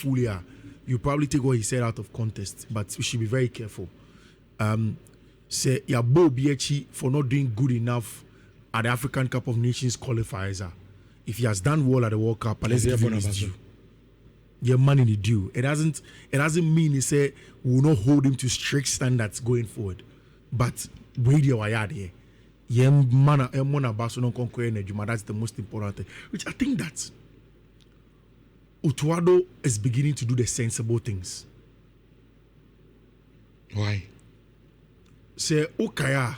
fully, you probably take what he said out of context, but we should be very careful. Say Yabo Biechi for not doing good enough at the African Cup of Nations qualifiers. If he has done well at the World Cup, let's give him his due. Your money is due. It doesn't mean he say we will not hold him to strict standards going forward. But radio ayade, that's the most important thing. Which I think that Utuado is beginning to do the sensible things. Why? Say Okaya.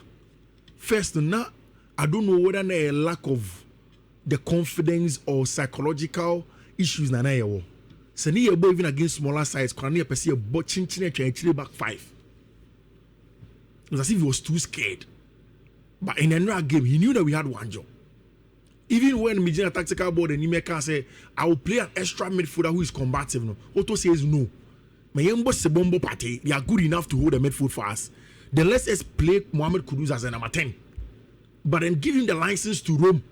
First, now I don't know whether there a lack of the confidence or psychological issues na yewo. Say ni yebo even against smaller sides, can you perceive a chinchine back 5. It was as if he was too scared. But in another game, he knew that we had one job. Even when Mijina tactical board and Nimeka say, I will play an extra midfielder who is combative. No. Otto says no. Mayembo Sebombo Pate, they are good enough to hold the midfield for us. Then let's just play Mohamed Kudus as a number 10. But then give him the license to roam.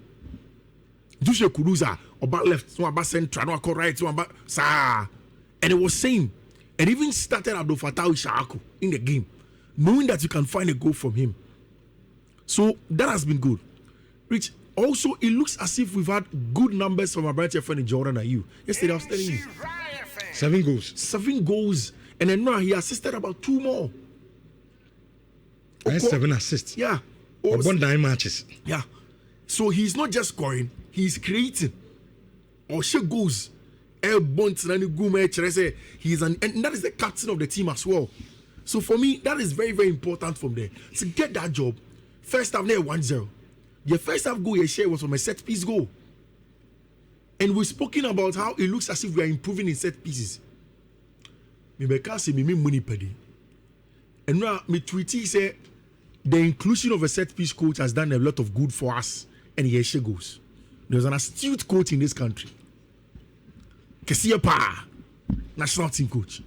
Dushe Kudusa, about left, no about central, no about right, no about sa. And it was same. And even started Addo Fatau Shaku in the game, knowing that you can find a goal from him. So that has been good. Rich, also it looks as if we've had good numbers from our branch friend in Jordan and you. Yesterday I was telling you. 7 goals. 7 goals. And then now he assisted about 2 more. I had 7 assists. Yeah. About 9 matches. Yeah. So he's not just scoring, he's creating. Or she goes. He's and that is the captain of the team as well. So for me, that is very, very important from there. To get that job, first half there 1-0. The first half goal you share was from a set piece goal. And we've spoken about how it looks as if we are improving in set pieces. And now me tweety say the inclusion of a set piece coach has done a lot of good for us. And here she goes. There's an astute coach in this country. Kesiapa, national team coach.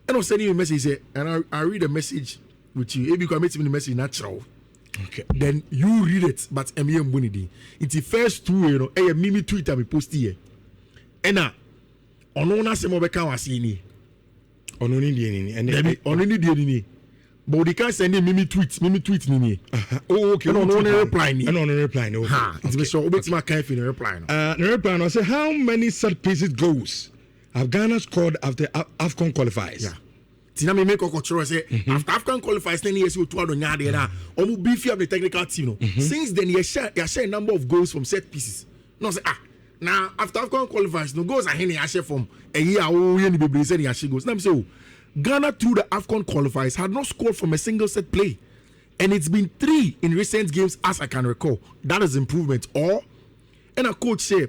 And I was sending you a message, and I read a message with you. Maybe you can make me the message natural. Okay. Then you read it, but M.M. Bunidi. It's the first 2, you know, a mimi tweet I post here. And now, on one se mo beka wasini. On only the and on only the but they can't send mimi tweet nini. Oh, okay. No reply ni. No reply no. It's be sure obeti ma kan fi no reply no. No reply no say how many set pieces goals have Ghana scored after AFCON qualifiers? Yeah. Tina me make okotro say after AFCON qualifiers 10 years to ado nya de na omu beefy up the technical team no. Since then you share a number of goals from set pieces. No say now after AFCON qualifiers no goals are here share from a year we ni bebre say share goals. Now me say Ghana through the AFCON qualifiers had not scored from a single set play. And it's been 3 in recent games as I can recall. That is improvement. Or, and a coach say,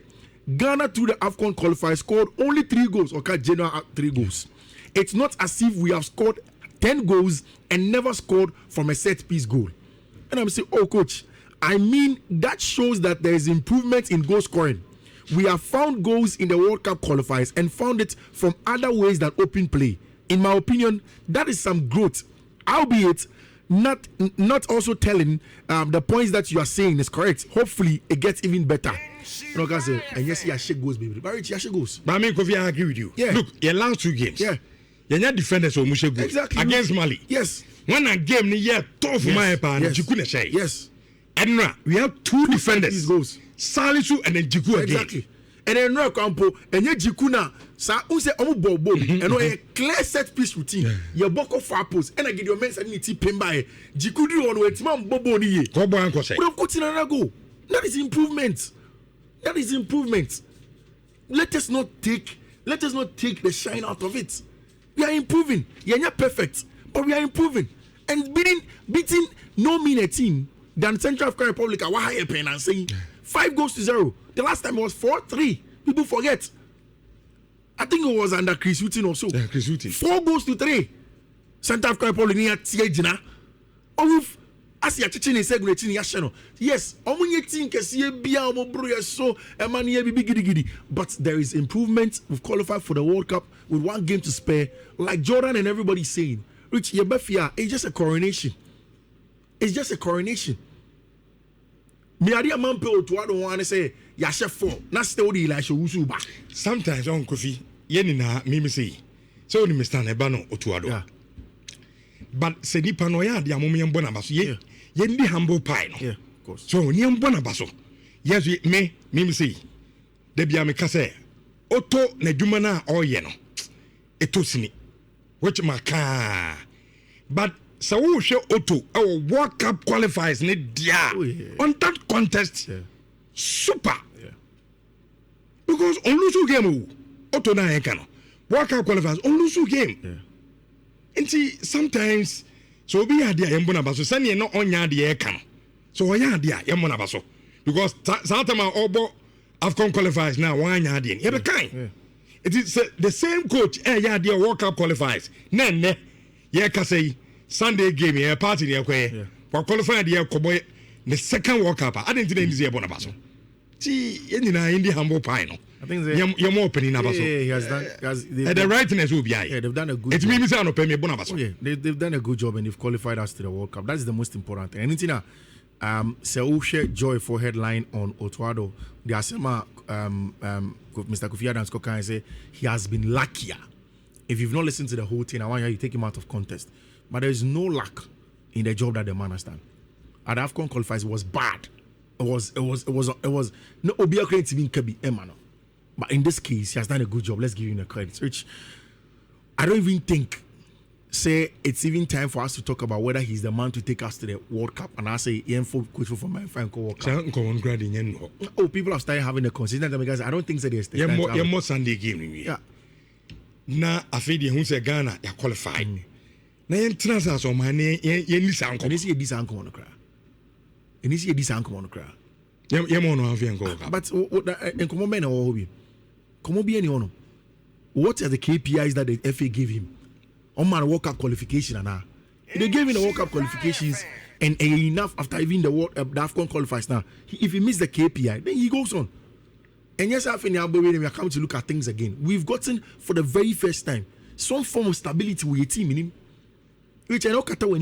Ghana through the AFCON qualifiers scored only 3 goals. Okay, general 3 goals. It's not as if we have scored 10 goals and never scored from a set piece goal. And I'm saying, oh coach, I mean that shows that there is improvement in goal scoring. We have found goals in the World Cup qualifiers and found it from other ways than open play. In my opinion, that is some growth, albeit not also telling the points that you are saying is correct. Hopefully, it gets even better. You know, guys, and yes, yeah, shit goes, baby. But yeah, shit goes. But I mean, Kofi, I agree with you. Yeah. Look, your last 2 games. Yeah. You're not defenders or Mushe goals. Exactly. Against Mali. Yes. When a game, yeah, tough for my part. Yes. You couldn't say. Yes. And now we have 2 defenders. Goals. Salisu and then Jiku again. Exactly. And then no campo and ye Jikuna sa unse omu bobo and no a clear set piece routine. Your boko far post and I get your men sending it pimba. Jikudi on with man bobo ni ye. Kobo anko say. We have got in another go. That is improvement. That is improvement. Let us not take the shine out of it. We are improving. We are not perfect, but we are improving. And beating no mean a team than Central African Republic are higher pen and saying 5 goals to 0. The last time it was 4-3. People forget. I think it was under Chris Hughton also. Yeah, Chris Hughton. 4 goals to 3. Central African Republic near Tiajina. Of Asia Chichin is a great thing. Yes, only team can see a bia so a money giddy. But there is improvement. We've qualified for the World Cup with 1 game to spare. Like Jordan and everybody saying, Rich Yebefia, it's just a coronation. It's just a coronation. Me adi amampe otu ado wan say ya chef 4 na still the Elisha Usuba. Sometimes on Kofi yenina mimi say so ni Mr. Nebano Otuado. Yeah. But se nipa no ya de amom yembo na baso ye ndi humble pie no. Yeah, of course. So ni yembo na baso. Yes me say de bia me ka say Otto na dwuma na oye no. Etosini which maka but so wo hwe Otto our World Cup qualifiers ne dia on that contest super because on lose game Otto na e no World Cup qualifiers on lose game and sometimes so be ade yembo na baso sane no onya ade e ka no so onya ade yembo na baso because Satama obo Afcon qualifiers now one anya ade e be kan. It is the same coach yeah the World Cup qualifiers ne yeah ka say Sunday game yeah party there kwe for qualify the koboy the second World Cup I didn't think this bonabaso ti yenina in the humble pie no I think you're more opening abaso he has done the rightness will be they've done a good it means I no pay me bonabaso they've done a good job and they've qualified us to the World Cup. That's the most important thing. Anything Seushe joy for headline on Otuado the Asema Mr. Kofi Adams can say he has been luckier. If you've not listened to the whole thing, I want you to take him out of context. But there is no luck in the job that the man has done. At AFCON qualifiers, it was bad. It was no Obia credit even Kebi Emano. But in this case, he has done a good job. Let's give him the credit. Which I don't even think say it's even time for us to talk about whether he's the man to take us to the World Cup. And I say, coach for my friend World Cup. Oh, people have started having a consistent because I don't think that there's the more Sunday game. Yeah. Na afedi hu se Ghana ya qualified. Na yen transfer so man yen ni sanko. And see this anko on cry. And see this anko on cry. Yen mo no afia nko. But enkomo men na wo hobi. Komo bi any ono. What are the KPIs that the FA gave him? On my World Cup qualification and they gave him the World Cup qualifications and enough after even the AFCON qualifiers now. If he missed the KPI, then he goes on. And yes, I think we are coming to look at things again. We've gotten for the very first time some form of stability with a team in him. Which I know when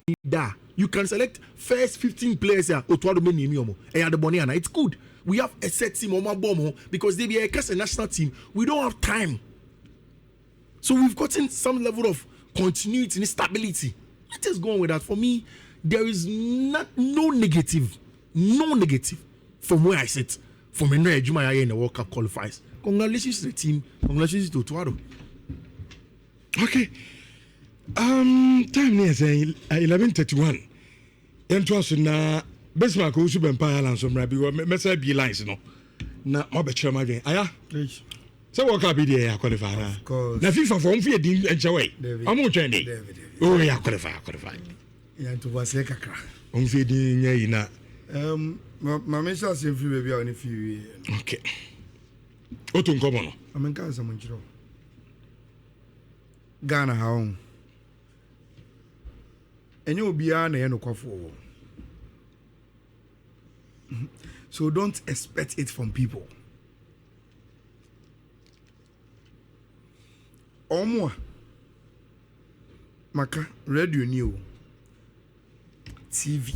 you can select first 15 players here. It's good. We have a set team because they be a national team. We don't have time. So we've gotten some level of continuity and stability. Let us go on with that. For me, there is no negative from where I sit. From Nhyira Jumaya in the World Cup qualifiers. Congratulations to the team. Congratulations to Otto. Okay. Time is 11:31. Entwas na Bismarck who should be Ayala some rabbi or message be lines no. Na obetra ma dwen. Aya. So World Cup be there qualifier. Of course. Na FIFA for mfi din enchewe. Amu twende. Oh yeah qualify. Ya to was kakra. Mfi din nya na. My mention say free baby on free. Okay. Otto nkomo no. Amenka some nchiro. Ghana how. Enye obia na ye no kwafo. So don't expect it from people. Omwa maka radio new TV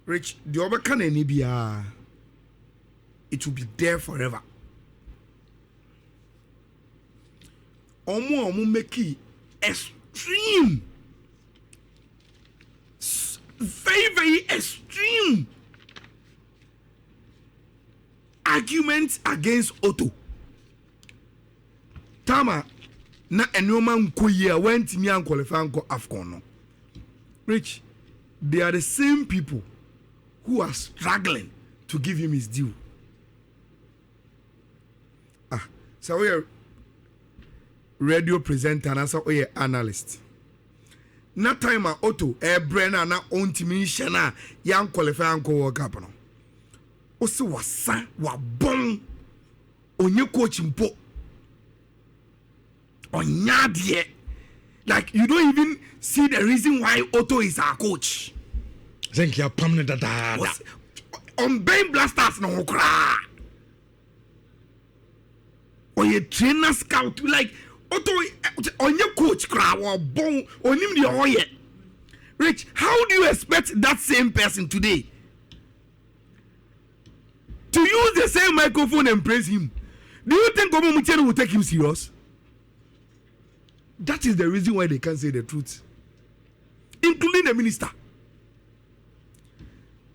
Rich the obaka na ni bia it will be there forever. Omo make it extreme, very extreme arguments against Otto. Tama na enoma nkoyia went me and qualify nko AFCON no. Rich, they are the same people who are struggling to give him his due. So we are radio presenter and so we are analyst. Na time Otto Brenna na ontimi shena yan qualify nko World Cup no. Osi wasa wa bon onye coach mpo. Onyadie. Like you don't even see the reason why Otto is our coach. Thank you, permanent dada. On Bain Blasters no cry. Or a trainer scout like Otto on your coach cry or bon on him the oye. Rich, how do you expect that same person today to use the same microphone and praise him? Do you think Omo Muchene will take him serious? That is the reason why they can't say the truth, including the minister.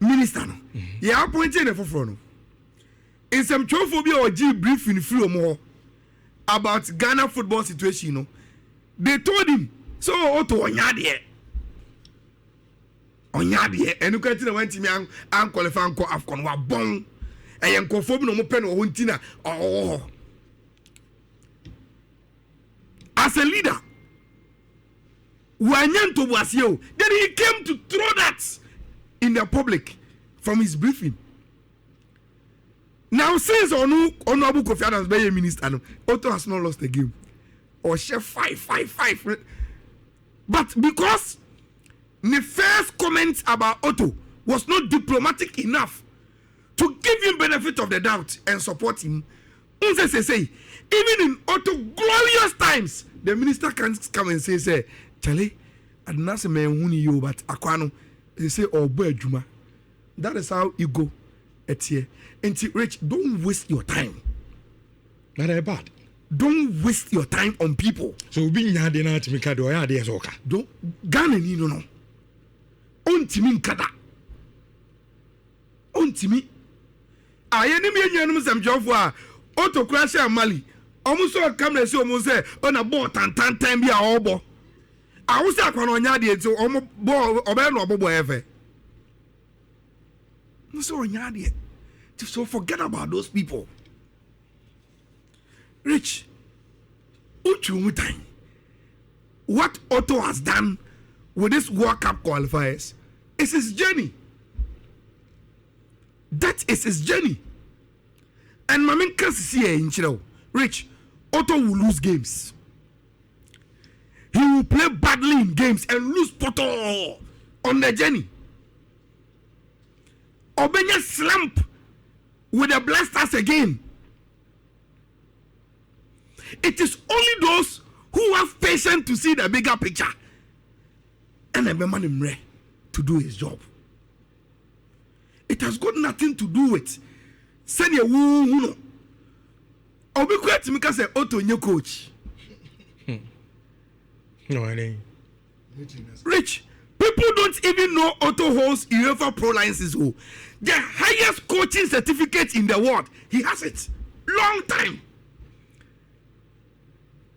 Minister, no, yeah, appointed in the forefront. In some trophobia or G briefing free more about Ghana football situation, no, they told him so. Otto Onyadie, and you can't went to me and qualify and call Afcon wa bon, and conform no more pen or huntina. Oh, as a leader, Wanyanto was you. Then he came to throw that in the public from his briefing. Now, since Honorable Kofi Adams be a minister, Otto has not lost the game. Or share 5-5-5. But because the first comment about Otto was not diplomatic enough to give him benefit of the doubt and support him, say, even in Otto glorious times, the minister can come and say, Charlie, I did not say man you, but Aquano, they say, oh, boy, Juma. That is how you go. Etie. And Rich, don't waste your time. Not bad. Don't waste your time on people. So being had in art me kado ya de soka. Don't Ghana ni no. Ontimi nkada. Ontimi. Ayeni me nyanum sam jofo a Otto crash Mali. Omo so camera say omo say on a ball tan time bi a obo. Awusa akwa no nya de so omo ball obe no obobo efe. So so forget about those people. Rich, what Otto has done with this World Cup qualifiers is his journey. That is his journey. And Mamin can see in Chino. Rich, Otto will lose games. He will play badly in games and lose Poto on the journey. Obenya slump with the Blasters again. It is only those who have patience to see the bigger picture and a man him ready to do his job. It has got nothing to do with send a woo. Obi kwet me ka say Otto nye coach. No, I ain't. Rich, people don't even know Otto holds UEFA Pro license. The highest coaching certificate in the world. He has it. Long time.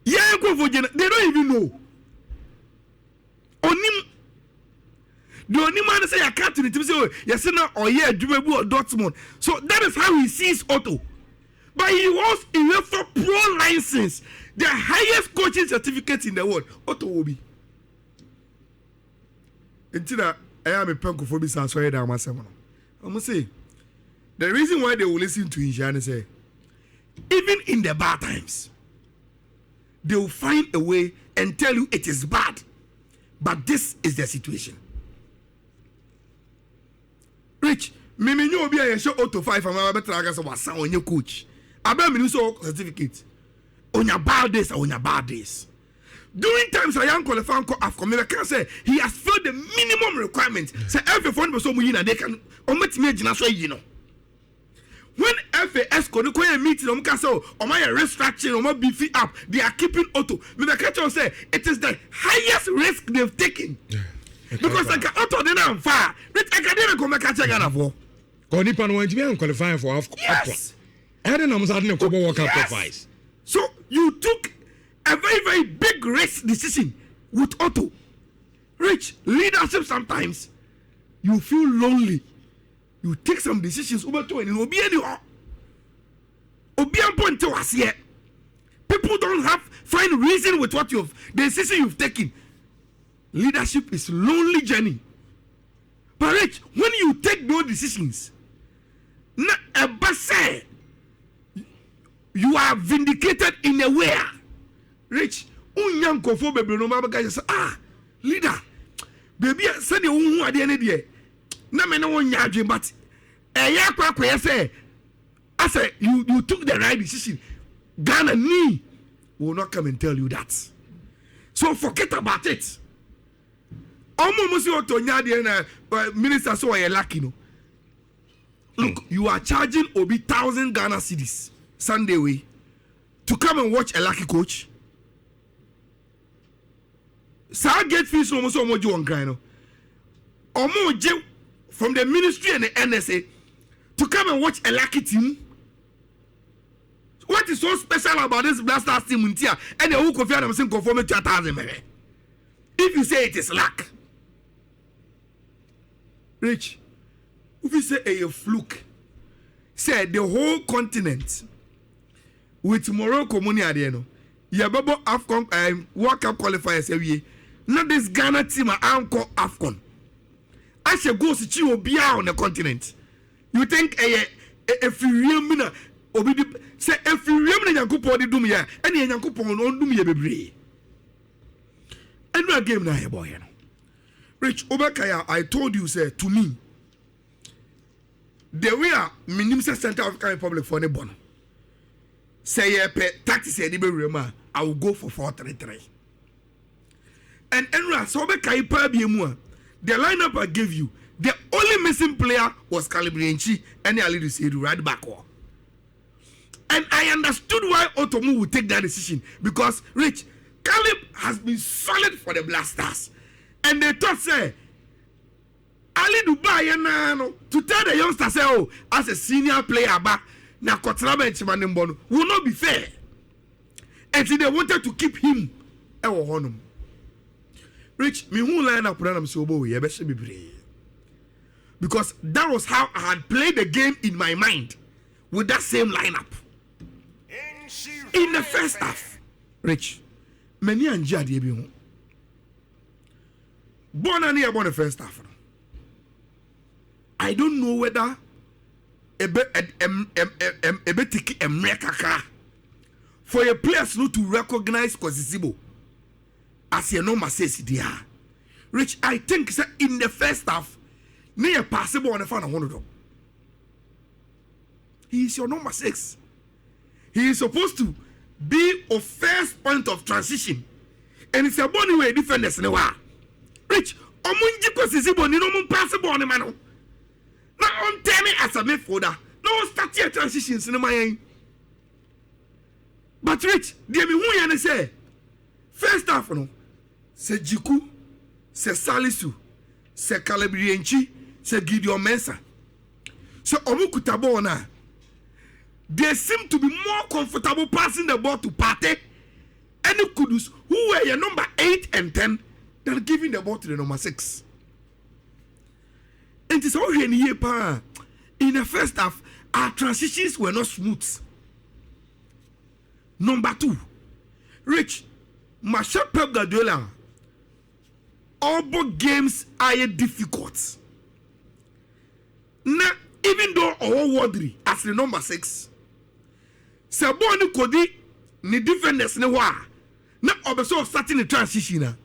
Yeah, they don't even know. Onim. The only man say I can't to the team say, yes, or yeah, Jumebu or Dortmund. So that is how he sees Otto. But he holds UEFA Pro license. The highest coaching certificate in the world. Otto will be. Until I am a penko for this, I'm sorry that I'm say the reason why they will listen to Nhyira is say, even in the bad times, they will find a way and tell you it is bad, but this is the situation. Rich, me know be a show Otto 5 from my better against was on your coach. I better me so certificate on your bad days or on your bad days. During times I am qualifying Afcon, I can say he has filled the minimum requirement. Say every phone person we they can omit me you know. When FAS go to meeting, can say, oh my restructuring, oh my beefy up, they are keeping Otto. Me the catcher say it is the highest risk they've taken. Because like Otto then I'm far. But I can't come back catch Ghana for. Go nipa no want to be qualifying for Afcon. Yes. I don't know how to World Cup qualifiers. So you took a very, very big risk decision with Otto. Rich, leadership sometimes you feel lonely. You take some decisions over to and obi any point to us here. People don't find reason with what the decision you've taken. Leadership is lonely journey. But Rich, when you take those decisions, not a base, you are vindicated in a way. Rich, unyanko for baby no mama guys leader, baby said you who are the end there. Na me no one yarding, but I say, I said you took the right decision. Ghana me will not come and tell you that. So forget about it. Almost Otto Nyadi minister so are lucky no. Look, you are charging Obi 1,000 Ghana cedis Sunday way to come and watch a lucky coach. Sa get fees no so much on grind. Omo from the ministry and the NSA to come and watch a lucky team. What is so special about this Blasters team in Tia? And the who confirm them saying conform to 2,000. If you say it is luck, Rich, if you say a fluke, say the whole continent with Morocco money at the end, Yababo AFCON World Cup qualifiers every year. Not this Ghana team are called AFCON. I should go to Chio Bia on the continent. You think if you remember, say if you remember Yankupo de Dumia, and Yankupo on Dumia Bebre. And no game now, boy. Rich Obakaya, I told you, say to me, the way Minimum Central African Republic for the bon. Say taxi say I will go for 4-3-3. And Enra, so Obakaya Pabiemua. The lineup I gave you, the only missing player was Calibrianchi and Ali Dusedu right back. And I understood why Otto would take that decision because Rich Caleb has been solid for the Blasters. And they thought, say, Ali Dubai to tell the youngster, say, oh, as a senior player back, now Kotraba and Chimanimbono will not be fair. And so they wanted to keep him. Rich, me who line up when I'm so boy, because that was how I had played the game in my mind with that same lineup. In the first half, Rich, many and Jadi be home. Born and about the first half. I don't know whether a bit for a players not to recognize Kosizibo. As your number says, dear Rich, I think in the first half, near possible on the fan of 100. He is your number 6. He is supposed to be a first point of transition, and it's a bonny way defenders in the war. Rich, Omunjiko Sizibo, ni no possible on the man. Now on tell me as a midfielder, no start your transitions in the mind. But Rich, dear me, who you say? First half, no. Se Jiku, se Salisu, se Calibrianchi, se Gideon Mensah. So Omukutabona, they seem to be more comfortable passing the ball to Pate and the Kudus, who were your number 8 and 10, than giving the ball to the number 6. And it's all here in the first half, our transitions were not smooth. Number 2, Rich, Masha Pep Guardiola. All both games are difficult. Now, even though all Wadri as the number 6, Saboni Kodi ni defenders ne wa. Now, also starting the transition.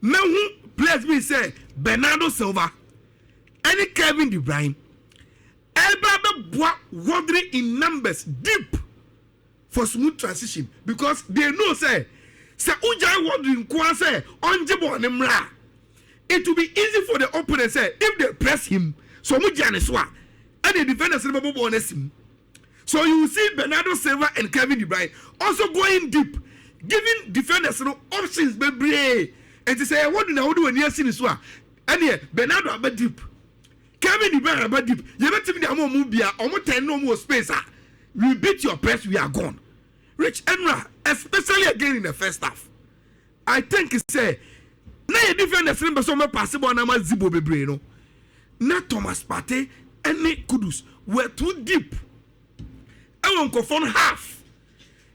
Now, who players me say Bernardo Silva, and Kevin De Bruyne, Elba Wadri in numbers deep for smooth transition because they know say. Say Ujai wondering say onjebo nemra. It will be easy for the opponent say if they press him, so Mujane swa and the defenders never bonus him. So you will see Bernardo Silva and Kevin De Bruyne also going deep, giving defenders no options baby. And to say what do now do when you see this one? And here Bernardo a bit deep, Kevin De Bruyne a bit deep. You better me the amo mubia, almost 10 no more space. We beat your press, we are gone. Rich Enra, especially again in the first half, I think he say, na ye defenders number so me possible na ma Zibo bebre no. Na Thomas Partey and Nick Kudus were too deep. I won't go for half.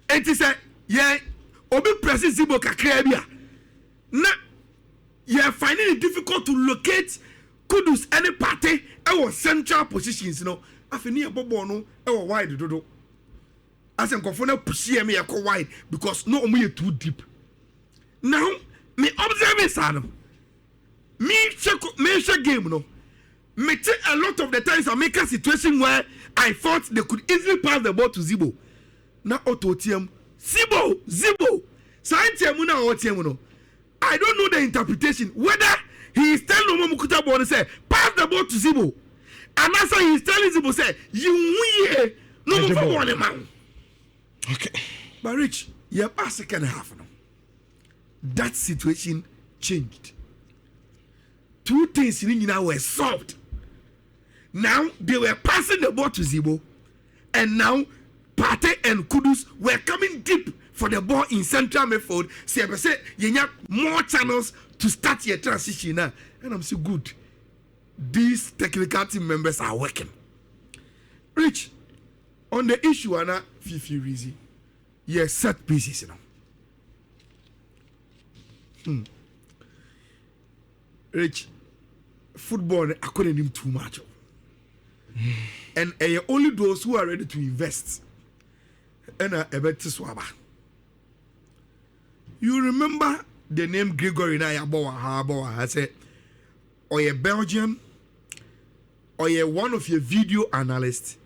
And he said, yeah, obi press Zibo kakra bia. Na you are finding it difficult to locate Kudus and Partey our central positions, you know. Afini abobo no e wide dodo. As I'm confident push me a wide because no me too deep. Now me observe this me check game no. Me take a lot of the times I make a situation where I thought they could easily pass the ball to Zibo. Now Otto team Zibo. I don't know the interpretation whether he is telling Mukuta Bone say pass the ball to Zibo, and also he is telling Zibo say you no man. Okay. But Rich, your second half now. That situation changed. Two things in now were solved. Now they were passing the ball to Zibo, and now Partey and Kudus were coming deep for the ball in central midfield. Say, you have more channels to start your transition now, and I'm so good. These technical team members are working. Rich, on the issue, Anna Fifi Rizzi, yes, set pieces now. Rich, football, I couldn't do too much. And only those who are ready to invest. And I bet to swabba. You remember the name Gregory Nhyira? I said, or a Belgian, or a one of your video analysts,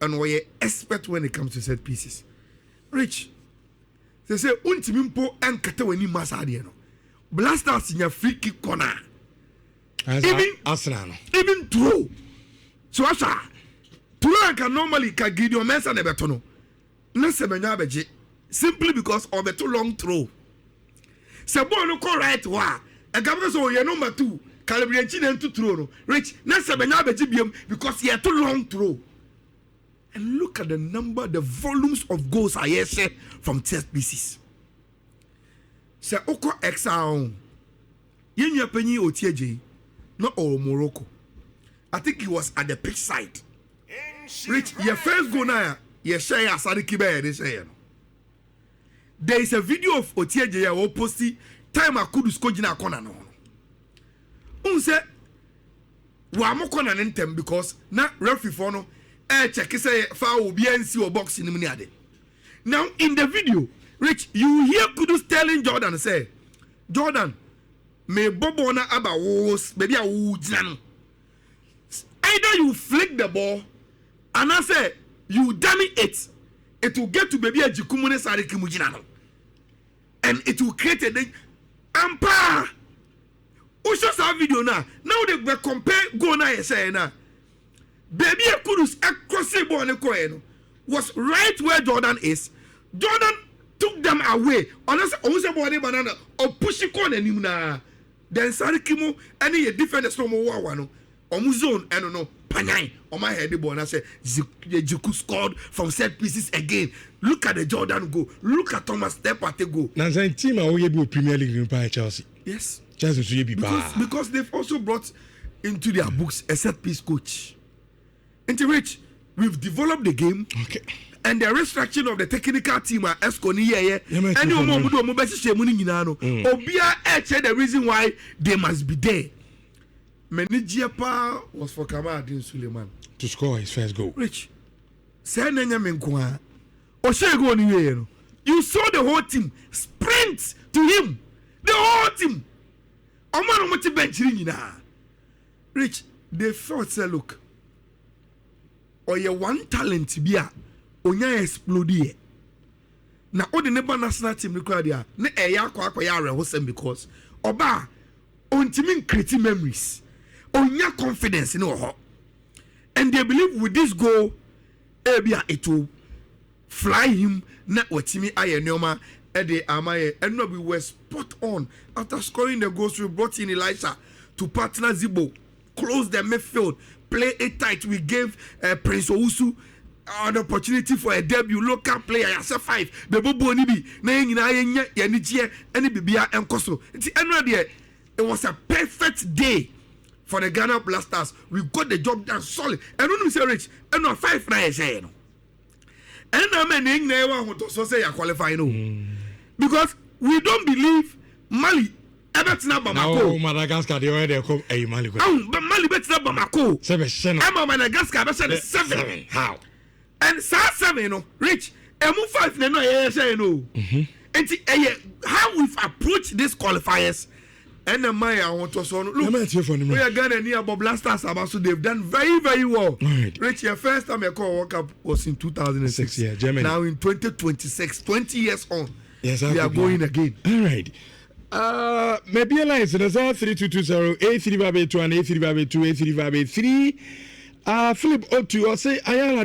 and or a expert when it comes to set pieces. Rich, they say, Untimimpo and Kataweni Masadiano. Blasters in your free kick corner. Even throw. So Asha, throw can normally give your mess and a betono. Simply because of a too long throw. Sabono ko right wa. A governor so your number 2. Calibrian to throw. Rich, because he had too long throw. And look at the number, the volumes of goals I hear from test pieces. Say Oko Exaon. Yen your penny or TJ, not all Morocco. I think he was at the pitch side. Rich, your first goal now, you share a Sadikibe, they say. There is a video of Otieje or posty time I could scoring a corner. Unse, Wamo corner intem because na referee for no check say foul BNC or box in the Now in the video, Rich, you hear Kudus telling Jordan say, Jordan, me Bobona aba wos, baby a wujano. Either you flick the ball, and I say you dummy it, it will get to baby a jikumune sari kimujinano, and it will create a thing. Ampa, who shows our video now? Now they will compare go now say now, baby a kudus across the ball was right where Jordan is. Jordan took them away. Unless also body banana or push it on and na. Then sari kimu any defender no more one. Omuzone, I don't know, Panay, on my head, and I say, Juku scored from set pieces again. Look at the Jordan go. Look at Thomas Partey go. Nansan team are we Premier League by Chelsea. Yes. Chelsea will be because they've also brought into their books a set piece coach. Into which we've developed the game. Okay. And the restriction of the technical team are Esconi here. And you know, Obia the reason why they must be there. Menijiapa was for Kamadin Suleiman to score his first goal. Rich, say Nanya Menkwa. Oshego Niwe. You saw the whole team sprint to him. The whole team. Omano Moti bench na. Rich, they felt say look. Oye one talent bia onya explode. Na odi neba national team required ya. Ne eya kwa ya rehosem because oba ontimin create memories. Onya confidence in her. And they believe with this goal, it will fly him. Not what Timmy Ayenoma, Eddie Amaye, and we were spot on. After scoring the goals, we brought in Elisha to partner Zibo, close the midfield, play it tight. We gave Prince Owusu an opportunity for a debut local player. I said 5. The Bobo Nibi, Nayina, Yanichia, and Bibia and Koso. It was a perfect day for the Ghana Blasters. We got the job done solid. And when we say Rich, and not 5 nights. And I'm never want to say I qualify no. Because we don't believe Mali ever to Bamako. No, Madagascar, they already come a Mali. Oh, but Mali better Bamako. 7. I'm Madagascar, but 7. How? And 7, you know, Rich, and 5 no, and how we've approached these qualifiers. And the Maya want to look. We are Ghana near Bob Blasters about so they've done very, very well. Right. Rich, your first time I call World Cup was in 2006. Yeah, Germany. Now in 2026, 20 years on, yes, we are going again. All right. Maybe a line. So there's 3220 A352 and A352 A353. Philip Otto, I say Ayala.